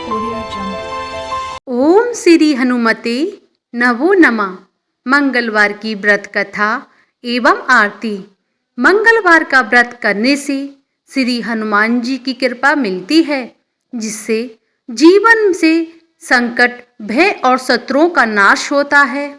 Audio Jungle। ओम श्री हनुमते नमो नमः। मंगलवार की व्रत कथा एवं आरती। मंगलवार का व्रत करने से श्री हनुमान जी की कृपा मिलती है, जिससे जीवन से संकट, भय और शत्रुओं का नाश होता है।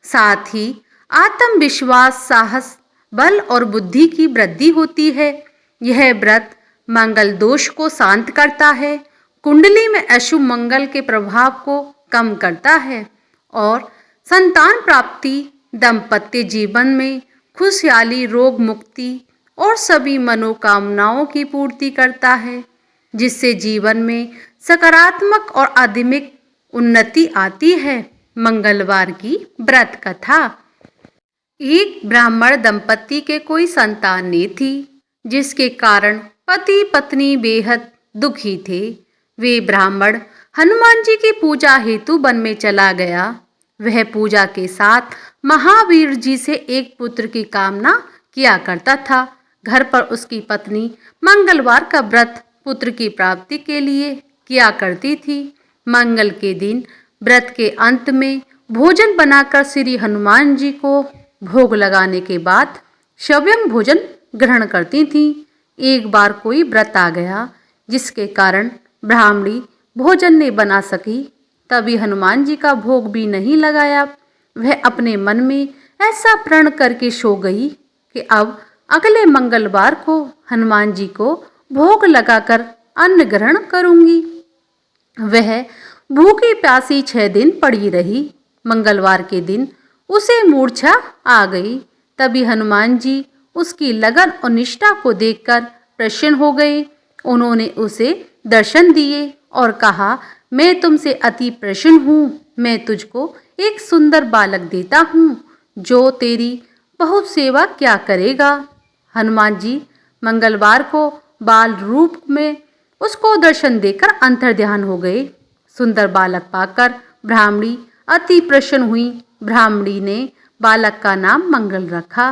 साथ ही आत्मविश्वास, साहस, बल और बुद्धि की वृद्धि होती है। यह व्रत मंगल दोष को शांत करता है, कुंडली में अशुभ मंगल के प्रभाव को कम करता है और संतान प्राप्ति, दाम्पत्य जीवन में खुशहाली, रोग मुक्ति और सभी मनोकामनाओं की पूर्ति करता है, जिससे जीवन में सकारात्मक और आध्यात्मिक उन्नति आती है। मंगलवार की व्रत कथा। एक ब्राह्मण दंपति के कोई संतान नहीं थी, जिसके कारण पति पत्नी बेहद दुखी थे। वे ब्राह्मण हनुमान जी की पूजा हेतु वन में चला गया। वह पूजा के साथ महावीर जी से एक पुत्र की कामना किया करता था। घर पर उसकी पत्नी मंगलवार का व्रत पुत्र की प्राप्ति के लिए किया करती थी। मंगल के दिन व्रत के अंत में भोजन बनाकर श्री हनुमान जी को भोग लगाने के बाद स्वयं भोजन ग्रहण करती थी। एक बार कोई व्रत आ गया, जिसके कारण ब्राह्मणी भोजन नहीं बना सकी। तभी हनुमान जी का भोग भी नहीं लगाया। वह अपने मन में ऐसा प्रण करके सो गई कि अब अगले मंगलवार को हनुमान जी को भोग लगाकर अन्न ग्रहण करूंगी। वह भूखी प्यासी 6 दिन पड़ी रही। मंगलवार के दिन उसे मूर्छा आ गई। तभी हनुमान जी उसकी लगन और निष्ठा को देखकर प्रसन्न हो गए। उन्होंने उसे दर्शन दिए और कहा, मैं तुमसे अति प्रसन्न हूँ। मैं तुझको एक सुंदर बालक देता हूँ, जो तेरी बहुत सेवा क्या करेगा। हनुमान जी मंगलवार को बाल रूप में उसको दर्शन देकर अंतर्ध्यान हो गए। सुंदर बालक पाकर ब्राह्मणी अति प्रसन्न हुई। ब्राह्मणी ने बालक का नाम मंगल रखा।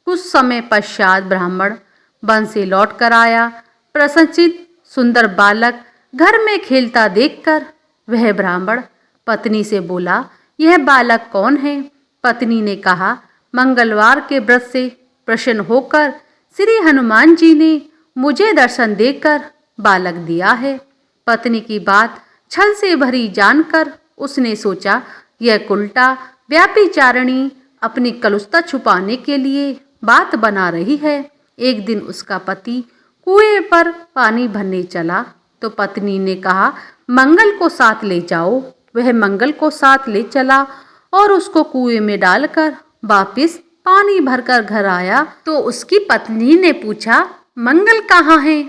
कुछ समय पश्चात ब्राह्मण वन से लौट कर आया। प्रसन्नचित्त सुंदर बालक घर में खेलता देखकर वह ब्राह्मण पत्नी से बोला, यह बालक कौन है? पत्नी ने कहा, मंगलवार के व्रत से प्रसन्न होकर श्री हनुमान जी ने मुझे दर्शन देकर बालक दिया है। पत्नी की बात छल से भरी जानकर उसने सोचा, यह कुलटा व्यापिचारिणी अपनी कलुषता छुपाने के लिए बात बना रही है। एक दिन उसका पति कुएं पर पानी भरने चला तो पत्नी ने कहा, मंगल को साथ ले जाओ। वह मंगल को साथ ले चला और उसको कुएं में डालकर वापस पानी भरकर घर आया तो उसकी पत्नी ने पूछा, मंगल कहाँ है?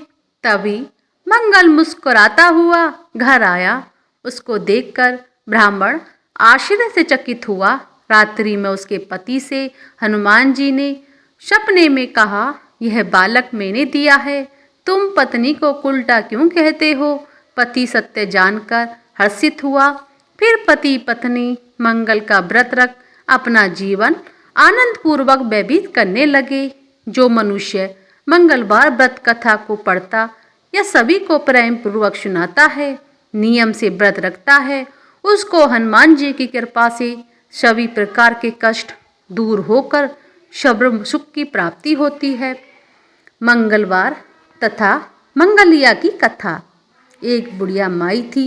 तभी मंगल मुस्कुराता हुआ घर आया। उसको देखकर ब्राह्मण आश्चर्य से चकित हुआ। रात्रि में उसके पति से हनुमान जी ने सपने में कहा, यह बालक मैंने दिया है, तुम पत्नी को उल्टा क्यों कहते हो? पति सत्य जानकर हर्षित हुआ। फिर पति पत्नी मंगल का व्रत रख अपना जीवन आनंद पूर्वक व्यतीत करने लगे। जो मनुष्य मंगलवार व्रत कथा को पढ़ता या सभी को प्रेम पूर्वक सुनाता है, नियम से व्रत रखता है, उसको हनुमान जी की कृपा से सभी प्रकार के कष्ट दूर होकर सर्व सुख की प्राप्ति होती है। मंगलवार तथा मंगलिया की कथा। एक बुढ़िया माई थी।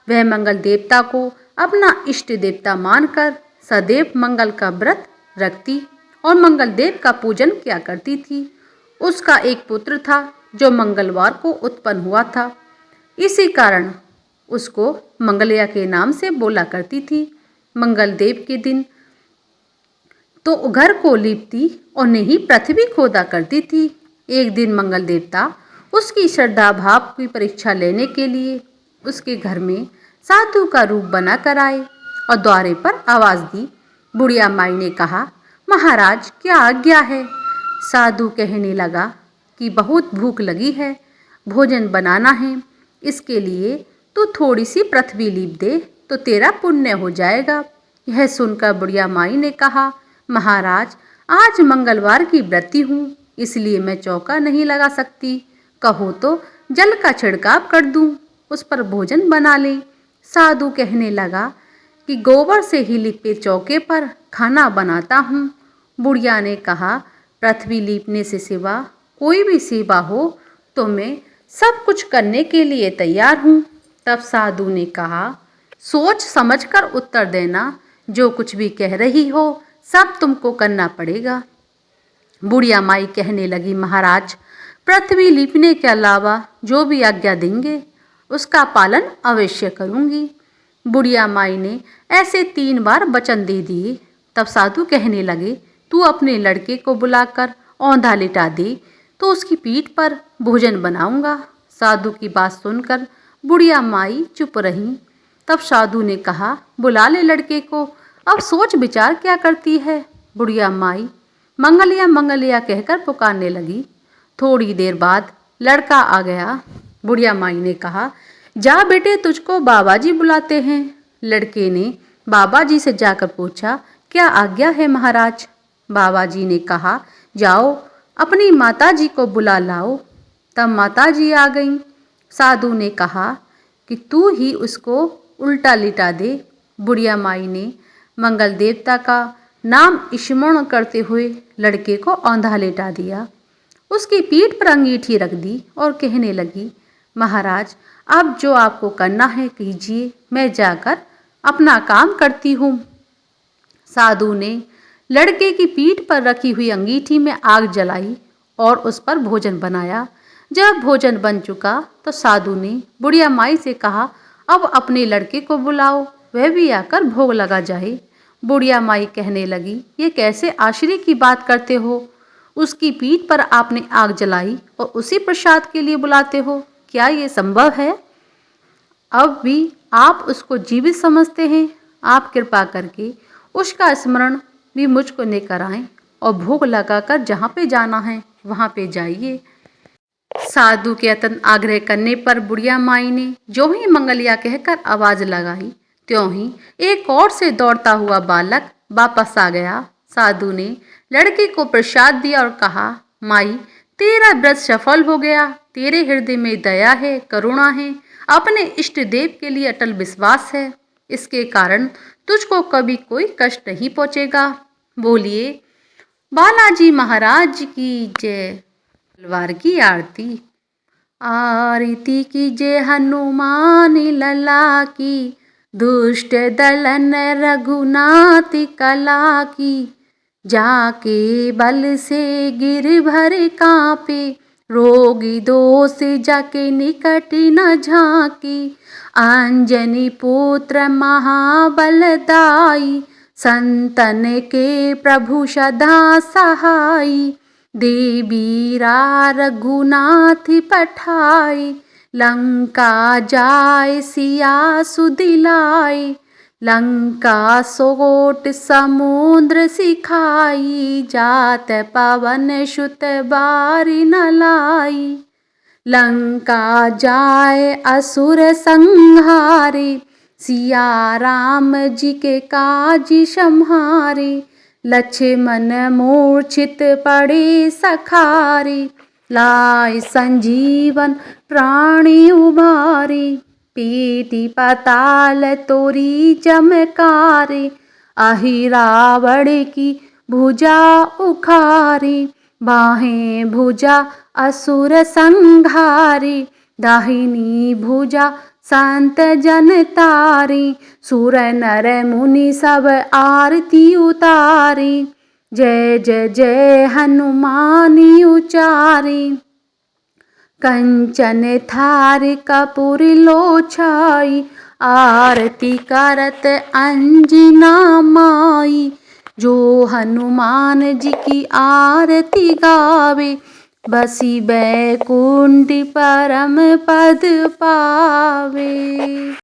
वह मंगल देवता को अपना इष्ट देवता मानकर सदैव मंगल का व्रत रखती और मंगल देव का पूजन किया करती थी। उसका एक पुत्र था जो मंगलवार को उत्पन्न हुआ था। इसी कारण उसको मंगलिया के नाम से बोला करती थी। मंगल देव के दिन तो घर को लीपती और नहीं पृथ्वी खोदा करती थी। एक दिन मंगल देवता उसकी श्रद्धा भाव की परीक्षा लेने के लिए उसके घर में साधु का रूप बना कर आए और द्वारे पर आवाज दी। बुढ़िया माई ने कहा, महाराज क्या आज्ञा है? साधु कहने लगा कि बहुत भूख लगी है, भोजन बनाना है, इसके लिए तू थोड़ी सी पृथ्वी लीप दे तो तेरा पुण्य हो जाएगा। यह सुनकर बुढ़िया माई ने कहा, महाराज आज मंगलवार की व्रती हूँ, इसलिए मैं चौका नहीं लगा सकती। कहो तो जल का छिड़काव कर दूं। उस पर भोजन बना ले। साधु कहने लगा कि गोबर से ही लिपे चौके पर खाना बनाता हूँ। बुढ़िया ने कहा, पृथ्वी लीपने से सिवा कोई भी सेवा हो तो मैं सब कुछ करने के लिए तैयार हूँ। तब साधु ने कहा, सोच समझकर उत्तर देना, जो कुछ भी कह रही हो सब तुमको करना पड़ेगा। बुढ़िया माई कहने लगी, महाराज, पृथ्वी लीपने के अलावा जो भी आज्ञा देंगे उसका पालन अवश्य करूंगी। बुढ़िया माई ने ऐसे 3 बार वचन दे दिए। तब साधु कहने लगे, तू अपने लड़के को बुलाकर औंधा लिटा दे तो उसकी पीठ पर भोजन बनाऊंगा। साधु की बात सुनकर बुढ़िया माई चुप रही। तब साधु ने कहा, बुला ले लड़के को, अब सोच विचार क्या करती है। बुढ़िया माई मंगलिया मंगलिया कहकर पुकारने लगी। थोड़ी देर बाद लड़का आ गया। बुढ़िया माई ने कहा, जा बेटे, तुझको बाबा जी बुलाते हैं। लड़के ने बाबा जी से जाकर पूछा, क्या आज्ञा है महाराज। बाबा जी ने कहा, जाओ अपनी माता जी को बुला लाओ। तब माता जी आ गईं। साधु ने कहा कि तू ही उसको उल्टा लिटा दे। बुढ़िया माई ने मंगल देवता का नाम स्मरण करते हुए लड़के को औंधा लेटा दिया। उसकी पीठ पर अंगीठी रख दी और कहने लगी, महाराज, अब जो आपको करना है कीजिए, मैं जाकर अपना काम करती हूँ। साधु ने लड़के की पीठ पर रखी हुई अंगीठी में आग जलाई और उस पर भोजन बनाया। जब भोजन बन चुका तो साधु ने बुढ़िया माई से कहा, अब अपने लड़के को बुलाओ, वह भी आकर भोग लगा जाए। बुढ़िया माई कहने लगी, ये कैसे आश्चर्य की बात करते हो। उसकी पीठ पर आपने आग जलाई और उसी प्रसाद के लिए बुलाते हो, क्या ये संभव है। अब भी आप उसको जीवित समझते हैं। आप कृपा करके उसका स्मरण भी मुझको लेकर आएं और भोग लगाकर जहाँ पे जाना है वहाँ पे जाइए। साधु के अत्यंत आग्रह करने पर बुढ़िया माई ने जो ही मंगलिया कहकर आवाज लगाई, त्यों ही एक ओर से दौड़ता हुआ बालक वापस आ गया। साधु ने लड़के को प्रसाद दिया और कहा, माई, तेरा व्रत सफल हो गया। तेरे हृदय में दया है, करुणा है, अपने इष्ट देव के लिए अटल विश्वास है। इसके कारण तुझको कभी कोई कष्ट नहीं पहुंचेगा। बोलिए बालाजी महाराज की जय। तलवार की आरती। आरती कीजिए हनुमान लला की, दुष्ट दलन रघुनाथ कला की। जाके बल से गिर भर कांपे, रोगी दोष जाके निकट न झांकी। अंजनी पुत्र महाबलदाई, संतन के प्रभु सदा सहाई। देवीरा रघुनाथ पठाई, लंका जाय सिया सुदिलाय। लंका सोट समुद्र सिखाई, जात पवन सुत बारी न लाई। लंका जाय असुर संहारे, सिया राम जी के काज सम्हारे। लक्ष्मण मूर्छित पड़े सखारे, लाय संजीवन प्राणी उबारे। पीति पाताल तोरी चमकारे, अहि रावण की भुजा उखारे। बाहें भुजा असुर संहारे, दाहिनी भुजा संत जन तारी। सुर नर मुनि सब आरती उतारी, जय जय जय हनुमान उचारी। कंचन थार कपूर लोछाई, आरती करत अंजना माई। जो हनुमान जी की आरती गावे, बसी बैकुंठ परम पद पावे।